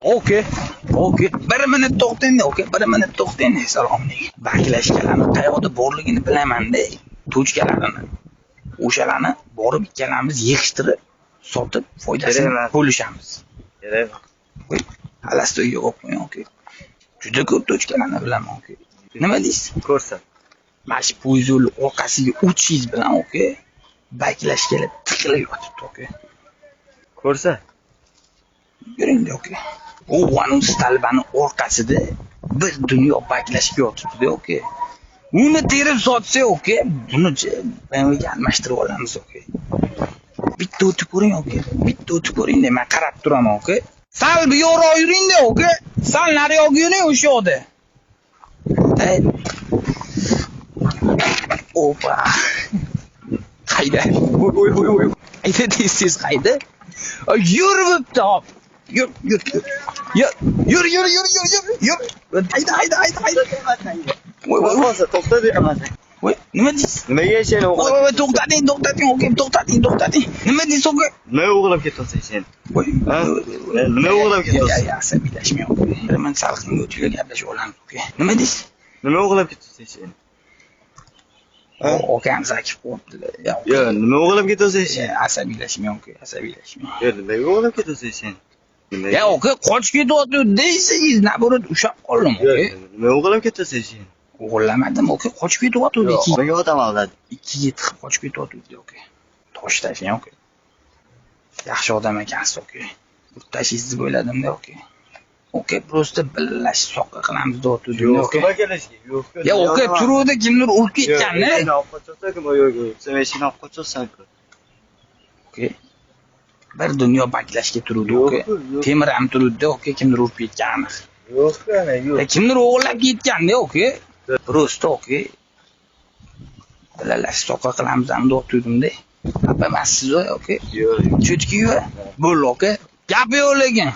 Okey. Bir minut to'xtang, okey. Bir minut to'xtang. Salom alaykum. Baklashkalarni qayoqda borligini bilaman-da. Tochkalarini. O'shalarni borib ikkalamiz yig'ishtirib, sotib, foydasini bo'lishamiz. Kerak. Alasto'ga qo'ying, okey. Juda ko'p tochkalarni bilaman, okey. Nima deysiz? Ko'rsan. Mana shu poyezd yo'li orqasiga o'tishingiz bilan, okey. Baklashkalar tiqilib yotibdi, okey. Ko'rsan. Yuring-da, okey. O Vanus talbani orqasida bir dunyo baklashib yotibdi, okey. Uni terib sotsa, okey. Buni-chi BMWga almashtirib olamiz, okey. Bitta o'tib ko'ring, okey. Bitta o'tib ko'ring-da, men qarab turaman, okey. Sal bu yoqqa yuring-da, okey. Sal nariyoqqa yuring o'sha yoqda. Opa. Qayda? Voy. Ayta tez qayda? Yuribdi, hop. Yur. Hayda. Voy. To'xta deyapman. Voy, nima deysiz? Nimaga sen o'g'lab? Voy, to'xtating, okey, to'xtating. Nima deysiz, okey? Nima o'g'lab ketyapsan sen? Voy, Nima o'g'lab ketyapsan? Ya, asabiylashmang, okey. Men salqinga o'tib gaplashib olamiz, okey. Nima deysiz? Nima o'g'lab ketyapsan sen? Okam zakif qo'yibdilar. Yo, nima o'g'lab ketyapsan sen? Asabiylashmang, okey, asabiylashmang. Yo, nimaga o'g'lab ketyapsan sen? Ya, okey, qochib ketyapti deysiz, naborat ushab qoldim, okey. Nima o'g'lab ketyapsan sen? O'g'irlamadim, okey, qochib ketyapti deyki. Nega odam aldadi? Ikkiga tiqib qochib ketyapti, okey. Tosh tashlang, okey. Yaxshi odam ekansiz, okey. Urtashingizni bo'yladim-da, okey. Okey, prosta birlashib soqqa qilamiz deyapti, okey. Yo'q. Ya, okey, turuvdi kimdir urib ketgan-da. Olib qochyorsan-ku, yo'q. Sen mashina olib qochyorsan-ku. Okey. Bir dunyo baklashga turuvdi, okey. Temir ham turuvdi, okey, kimdir urib ketgan. Yo'q, yo'q. Kimdir o'g'irlab ketgan-da, okey. Prosta, okey. Birlashib soqqa qilamiz ham deyapti-da. Xafa emassiz, okey. Yo'q. Cho'tki-yu. Bo'l, okey. Gap yo'q lekin.